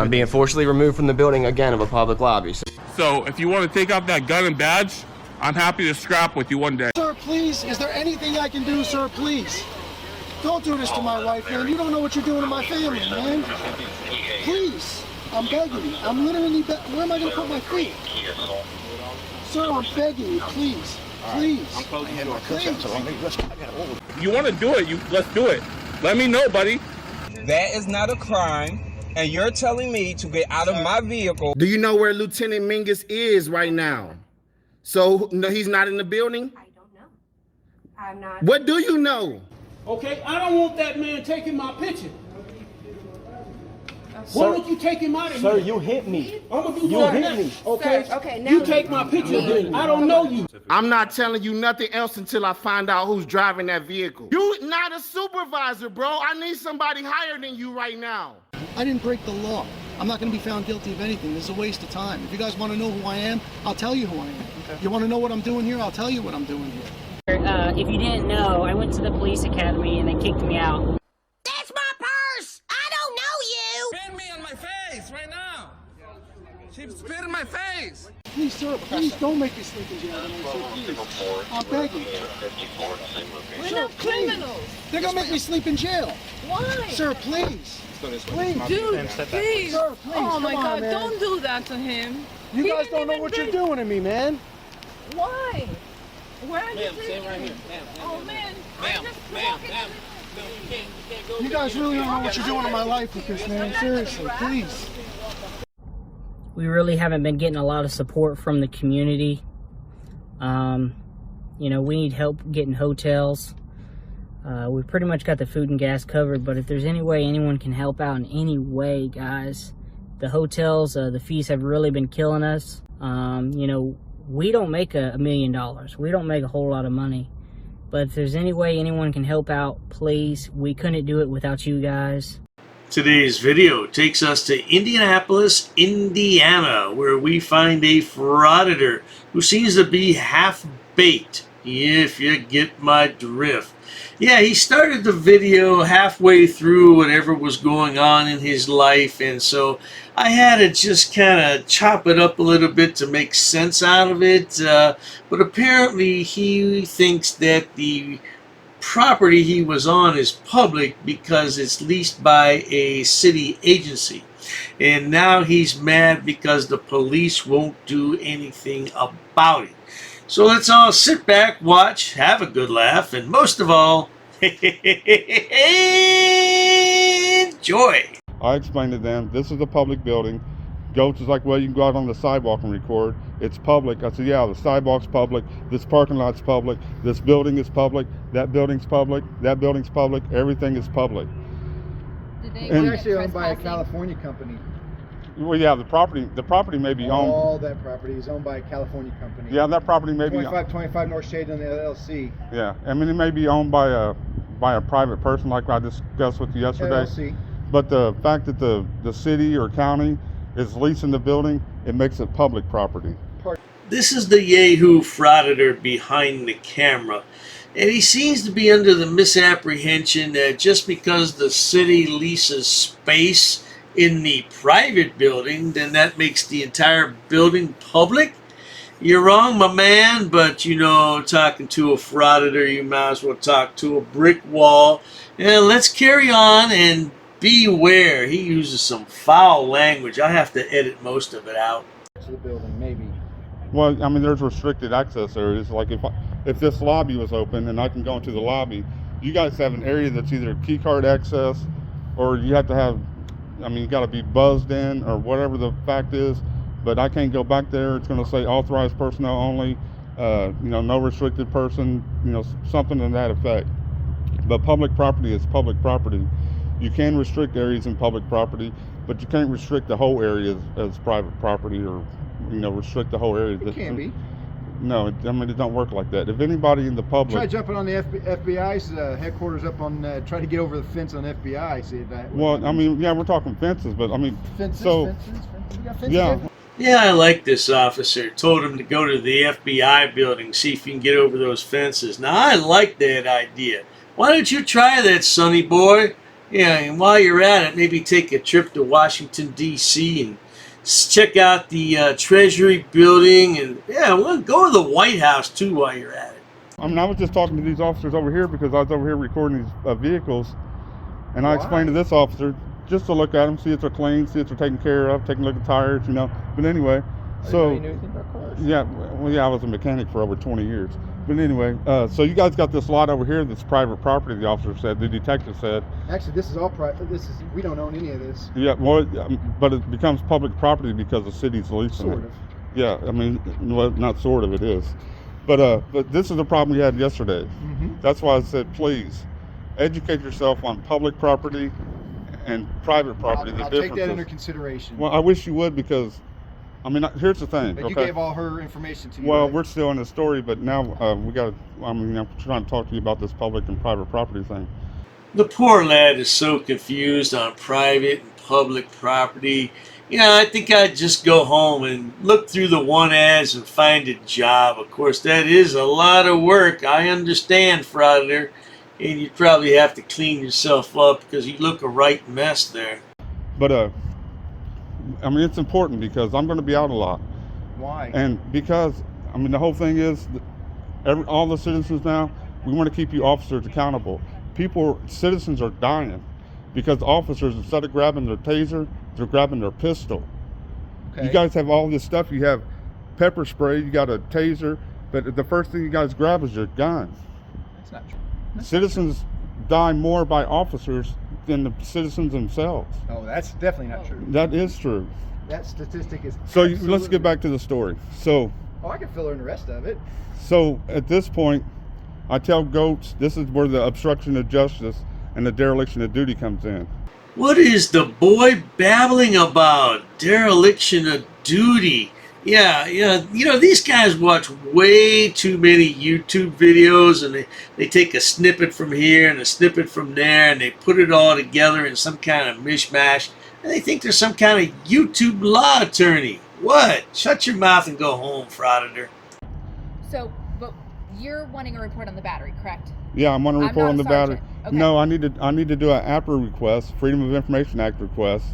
I'm being forcibly removed from the building again of a public lobby. So if you want to take off that gun and badge, I'm happy to scrap with you one day. Sir, please, is there anything I can do, sir, please? Don't do this to my wife, man. You don't know what you're doing to my family, man. Please, I'm begging you. I'm literally where am I going to put my feet? Sir, I'm begging you, please. Please. Please. You want to do it, let's do it. Let me know, buddy. That is not a crime, and you're telling me to get out of my vehicle. Do you know where Lieutenant Mingus is right now? So, no, he's not in the building? I don't know. I'm not. What do you know? Okay, I don't want that man taking my picture. Why don't you take him out of here? Sir, you hit me. I'm gonna do You right hit now. me. Okay? Sir, okay, now you take my picture then. I don't know you. I'm not telling you nothing else until I find out who's driving that vehicle. You not a supervisor, bro. I need somebody higher than you right now. I didn't break the law. I'm not going to be found guilty of anything. This is a waste of time. If you guys want to know who I am, I'll tell you who I am. Okay. You want to know what I'm doing here? I'll tell you what I'm doing here. If you didn't know, I went to the police academy and they kicked me out. That's my purse! I don't know you! Spit me on my face right now. She spit in my face. Please, sir, please don't make me sleep in jail tonight, sir, please. I'm begging you. We're Sir, not please. criminals! They're going to make me sleep in jail. Why? Sir, please. Please. Dude, please! Sir, please. Oh my Come on, God, man. don't do that to him! You He guys don't didn't know even what you're drink. doing to me, man. Why? Where are you Ma'am, taking stand right me? here. Ma'am, Oh man, ma'am, I'm just ma'am, walking. ma'am. No, you can't go. You guys really don't know what you're doing to my life with this, man. Seriously, please. We really haven't been getting a lot of support from the community. You know, we need help getting hotels. We pretty much got the food and gas covered, but if there's any way anyone can help out in any way, guys, the hotels, the fees have really been killing us. You know, we don't make $1 million. We don't make a whole lot of money. But if there's any way anyone can help out, please. We couldn't do it without you guys. Today's video takes us to Indianapolis, Indiana, where we find a frauditor who seems to be half-baked, if you get my drift. Yeah, he started the video halfway through whatever was going on in his life, and so I had to just kind of chop it up a little bit to make sense out of it. But apparently he thinks that the property he was on is public because it's leased by a city agency. And now he's mad because the police won't do anything about it. So let's all sit back, watch, have a good laugh, and most of all, enjoy. I explained to them, this is a public building. Goats is like, well, you can go out on the sidewalk and record. It's public. I said, yeah, the sidewalk's public. This parking lot's public. This building is public. That building's public. That building's public. Everything is public. It's actually owned by a California company. Well, yeah, the property may be owned. All that property is owned by a California company. Yeah, that property may be 25 North Shade on the LLC. Yeah, I mean, it may be owned by a private person, like I discussed with you yesterday. LLC. But the fact that the city or county is leasing the building, it makes it public property. This is the Yahoo Frauditor behind the camera. And he seems to be under the misapprehension that just because the city leases space in the private building, then that makes the entire building public. You're wrong, my man, but you know, talking to a frauditor, you might as well talk to a brick wall. And let's carry on and beware. He uses some foul language. I have to edit most of it out. To the building, maybe. Well, I mean, there's restricted access areas. Like if this lobby was open and I can go into the lobby, you guys have an area that's either key card access or you have to have, I mean, you got to be buzzed in or whatever the fact is. But I can't go back there. It's going to say authorized personnel only, you know, no restricted person, you know, something to that effect. But public property is public property. You can restrict areas in public property, but you can't restrict the whole area as private property, or, you know, restrict the whole area. It can be. No, I mean, it don't work like that. If anybody in the public... Try jumping on the FBI's headquarters up on, try to get over the fence on FBI, see if that... Well, I mean, yeah, we're talking fences, but I mean... Fences, so, fences. We got fences yeah. everywhere. Yeah, I like this officer. Told him to go to the FBI building, see if you can get over those fences. Now, I like that idea. Why don't you try that, sonny boy? Yeah, and while you're at it, maybe take a trip to Washington, D.C. and check out the Treasury building. And, yeah, well, go to the White House, too, while you're at it. I mean, I was just talking to these officers over here because I was over here recording these vehicles. And I explained to this officer just to look at them, see if they're clean, see if they're taken care of, take a look at tires, you know. But anyway, so You know anything about cars? yeah, well, yeah, I was a mechanic for over 20 years. But anyway, so you guys got this lot over here that's private property. The officer said, the detective said. Actually, this is all private. We don't own any of this. Yeah, well, but it becomes public property because the city's leasing Sort it. of. Yeah, I mean, well, not sort of, it is. But this is the problem we had yesterday. Mm-hmm. That's why I said, please educate yourself on public property and private property. I'll the take that under differences. consideration. Well, I wish you would because, I mean, here's the thing. But you okay? gave all her information to me. Well, right? we're still in the story, but now we got to. I mean, I'm trying to talk to you about this public and private property thing. The poor lad is so confused on private and public property. Yeah, I think I'd just go home and look through the want ads and find a job. Of course, that is a lot of work. I understand, Frauditor. And you'd probably have to clean yourself up because you look a right mess there. But I mean, it's important because I'm going to be out a lot. Why? And because, I mean, the whole thing is, all the citizens now, we want to keep you officers accountable. Citizens are dying because officers, instead of grabbing their taser, they're grabbing their pistol. Okay. You guys have all this stuff. You have pepper spray, you got a taser, but the first thing you guys grab is your gun. That's not true. Citizens die more by officers than the citizens themselves. Oh, that's definitely not true. That is true. That statistic is. So let's absolutely- get back to the story. So I can fill in the rest of it. So at this point, I tell Goats, this is where the obstruction of justice and the dereliction of duty comes in. What is the boy babbling about? Dereliction of duty. Yeah, you know, these guys watch way too many YouTube videos and they take a snippet from here and a snippet from there and they put it all together in some kind of mishmash and they think they're some kind of YouTube law attorney. What? Shut your mouth and go home, Frauditor. So, but you're wanting a report on the battery, correct? Yeah, I'm going to report on the battery. Okay. No, I need to do an APRA request, Freedom of Information Act request,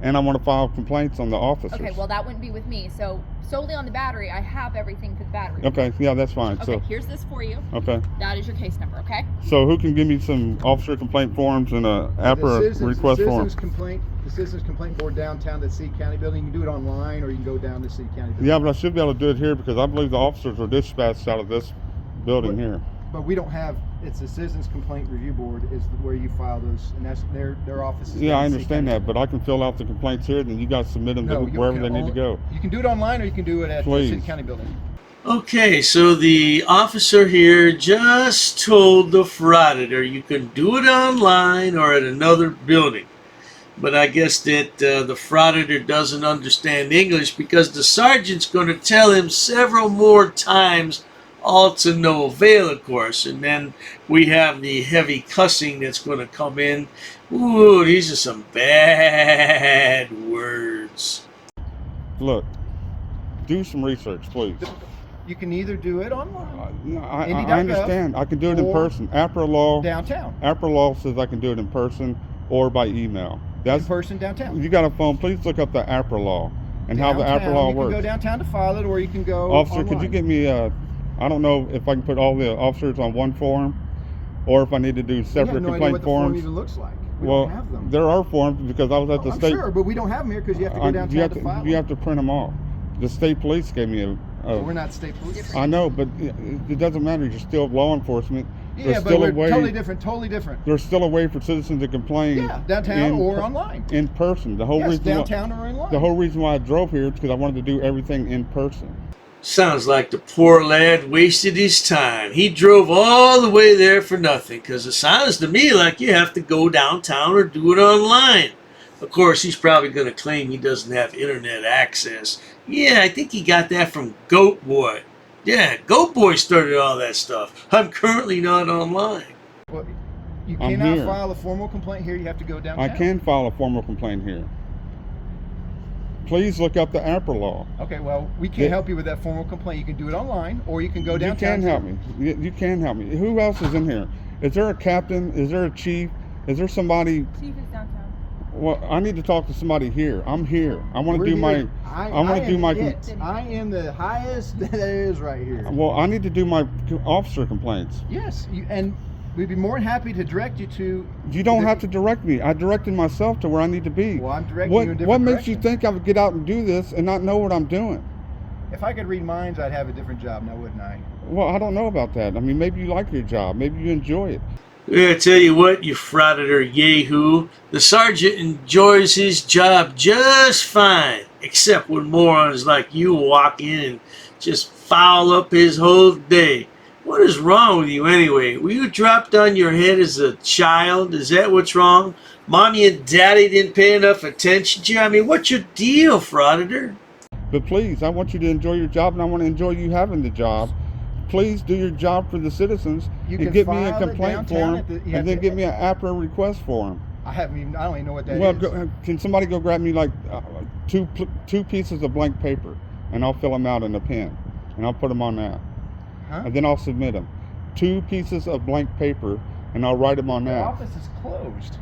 and I want to file complaints on the officers. Okay, well that wouldn't be with me. So solely on the battery, I have everything for the battery. Okay, yeah, that's fine. Okay, So here's this for you. okay. That is your case number, okay? So who can give me some officer complaint forms and a APRA request form? The Citizens Complaint Board downtown at the City County Building. You can do it online or you can go down to the City County Building. Yeah, but I should be able to do it here because I believe the officers are dispatched out of this building here. But we don't have, it's the Citizens Complaint Review Board is where you file those, and that's their office. Yeah, I understand that, but I can fill out the complaints here, then you guys submit them to wherever they need to go. You can do it online or you can do it at the City County Building. Okay, so the officer here just told the Frauditor you can do it online or at another building. But I guess that the Frauditor doesn't understand English because the sergeant's going to tell him several more times, all to no avail, of course. And then we have the heavy cussing that's going to come in. Ooh, these are some bad words. Look, do some research, please. You can either do it online. I understand. I can do it in person. APRA law. Downtown. APRA law says I can do it in person or by email. That's in person downtown. You got a phone? Please look up the APRA law and how the APRA law works. You can go downtown to file it, or you can go. Officer, online. could you get me I don't know if I can put all the officers on one form, or if I need to do separate no complaint idea what the form forms. even looks like. We Well, don't have them. there are forms because I was at the I'm state. sure, but we don't have them here because you have to go downtown to file. You have to print them off. The state police gave me We're not state police. I know, but it doesn't matter. You're still law enforcement. Yeah, There's but still we're a way, totally different. Totally different. There's still a way for citizens to complain. Yeah, downtown or online. In person. The whole Yes, reason downtown or online. The whole reason why I drove here is because I wanted to do everything in person. Sounds like the poor lad wasted his time. He drove all the way there for nothing, because it sounds to me like you have to go downtown or do it online. Of course, he's probably going to claim he doesn't have internet access. Yeah, I think he got that from Goat Boy. Yeah, Goat Boy started all that stuff. I'm currently not online. Well, you I'm cannot here. file a formal complaint here. You have to go downtown. I can file a formal complaint here. Please look up the APRA law. Okay, well, we can't help you with that formal complaint. You can do it online, or you can go downtown. You can help me. You can help me. Who else is in here? Is there a captain? Is there a chief? Is there somebody? Chief is downtown. Well, I need to talk to somebody here. I'm here. I want to do my. I want to do my. I am the highest that there is right here. Well, I need to do my officer complaints. Yes, and we'd be more than happy to direct you to. You don't have to direct me. I directed myself to where I need to be. Well, I'm directing you in a different What makes direction. you think I would get out and do this and not know what I'm doing? If I could read minds, I'd have a different job now, wouldn't I? Well, I don't know about that. I mean, maybe you like your job. Maybe you enjoy it. I tell you what, you frauditor yahoo, the sergeant enjoys his job just fine, except when morons like you walk in and just foul up his whole day. What is wrong with you anyway? Were you dropped on your head as a child? Is that what's wrong? Mommy and daddy didn't pay enough attention to you? I mean, what's your deal, frauditor? But please, I want you to enjoy your job, and I want to enjoy you having the job. Please do your job for the citizens and get me a complaint form, and then give me an APRA request form. I don't even know what that Well, is. can somebody go grab me like two pieces of blank paper, and I'll fill them out in a pen, and I'll put them on that, and then I'll submit them. 2 pieces of blank paper, and I'll write them on that. The office is closed.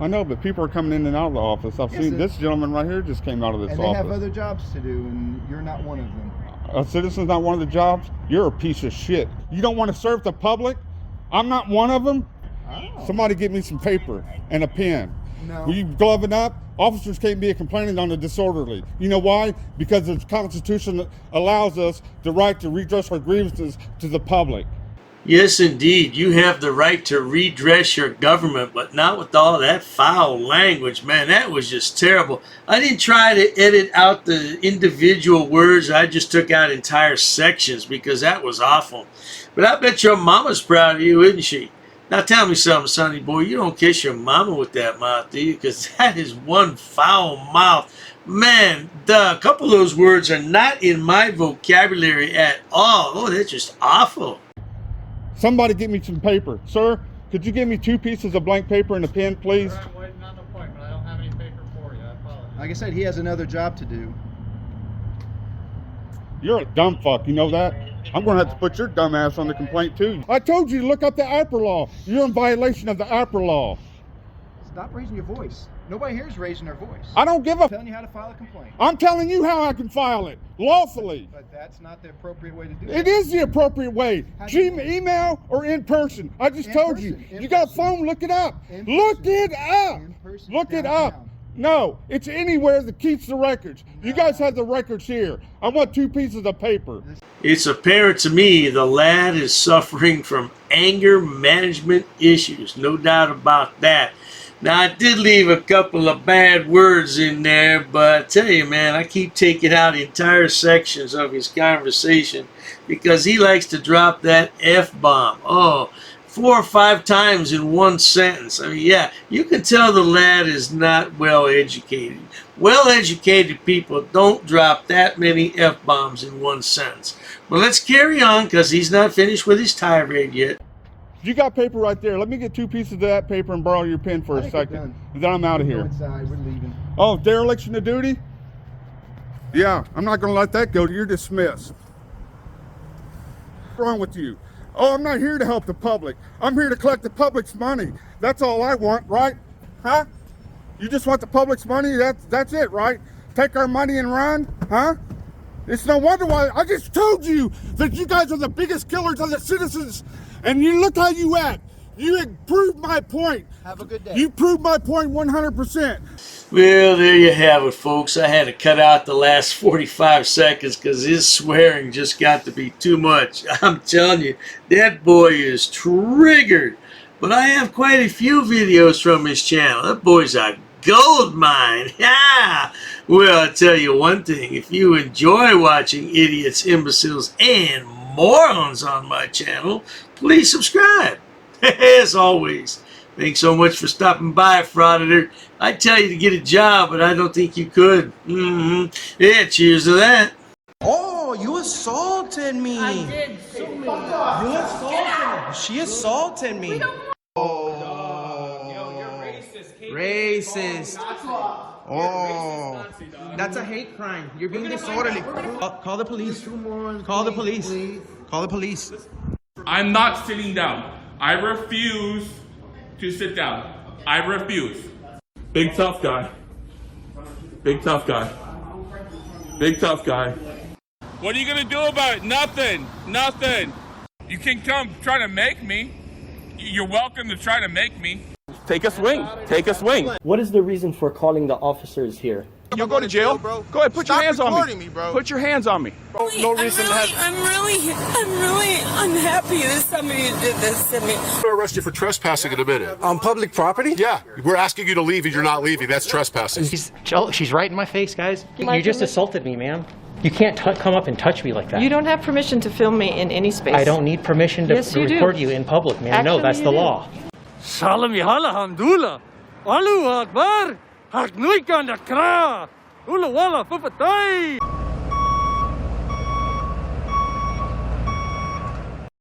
I know, but people are coming in and out of the office. I've seen this gentleman right here just came out of this office. And they have other jobs to do, and you're not one of them. A citizen's not one of the jobs? You're a piece of shit. You don't want to serve the public? I'm not one of them? Oh. Somebody get me some paper and a pen. No. Will you glove it up? Officers can't be complaining on the disorderly. You know why? Because the Constitution allows us the right to redress our grievances to the public. Yes, indeed. You have the right to redress your government, but not with all that foul language. Man, that was just terrible. I didn't try to edit out the individual words. I just took out entire sections because that was awful. But I bet your mama's proud of you, isn't she? Now tell me something, sonny boy. You don't kiss your mama with that mouth, do you? Because that is one foul mouth. Man, a couple of those words are not in my vocabulary at all. Oh, that's just awful. Somebody get me some paper. Sir, could you give me 2 pieces of blank paper and a pen, please? Sir, I'm waiting on an appointment. I don't have any paper for you. I apologize. Like I said, he has another job to do. You're a dumb fuck, you know that? I'm going to have to put your dumb ass on the complaint too. I told you to look up the APRA law. You're in violation of the APRA law. Stop raising your voice. Nobody here is raising their voice. I don't give a... I'm telling you how to file a complaint. I'm telling you how I can file it, lawfully. But that's not the appropriate way to do it. It is the appropriate way. Email or in person. I just told you. You got a phone, look it up. Look it up. Look it up. No, it's anywhere that keeps the records. You guys have the records here. I want 2 pieces of paper. It's apparent to me the lad is suffering from anger management issues. No doubt about that. Now, I did leave a couple of bad words in there, but I tell you, man, I keep taking out entire sections of his conversation because he likes to drop that F-bomb. Oh, 4 or 5 times in one sentence. I mean, yeah, you can tell the lad is not well educated. Well-educated people don't drop that many F-bombs in one sentence. But let's carry on because he's not finished with his tirade yet. You got paper right there. Let me get 2 pieces of that paper and borrow your pen for a second. And then I'm out of here. Inside. We're leaving. Oh, dereliction of duty? Yeah, I'm not going to let that go. You're dismissed. What's wrong with you? Oh, I'm not here to help the public. I'm here to collect the public's money. That's all I want, right? Huh? You just want the public's money? That's it, right? Take our money and run? Huh? It's no wonder why. I just told you that you guys are the biggest killers of the citizens. And you look how you act. You proved my point. Have a good day. You proved my point 100%. Well, there you have it, folks. I had to cut out the last 45 seconds because his swearing just got to be too much. I'm telling you, that boy is triggered. But I have quite a few videos from his channel. That boy's a gold mine. Yeah. Well, I'll tell you one thing. If you enjoy watching idiots, imbeciles, and morons on my channel, please subscribe. As always, thanks so much for stopping by, Frauditor. I'd tell you to get a job, but I don't think you could. Yeah, cheers to that. Oh, you assaulted me. I did so many. You assaulted me. She assaulted me. Racist. Oh, that's a hate crime. You're being disorderly. Call the police. Call the police. Call the police. I'm not sitting down. I refuse to sit down. I refuse. Big tough guy. Big tough guy. Big tough guy. What are you gonna do about it? Nothing. Nothing. You can come try to make me. You're welcome to try to make me. Take a swing. Take a swing. What is the reason for calling the officers here? You'll go to jail, bro. Go ahead, put your hands on me. Bro. Put your hands on me. No reason I'm really unhappy that somebody did this to me. I'm gonna arrest you for trespassing in a minute. On public property? Yeah, we're asking you to leave and you're not leaving. That's trespassing. She's right in my face, guys. You just assaulted me, ma'am. You can't come up and touch me like that. You don't have permission to film me in any space. I don't need permission to record you in public, ma'am. Actually, no, that's the law. Salam Alhamdulillah. Allahu Akbar. Harknuikan Akra. Ula wala papatay.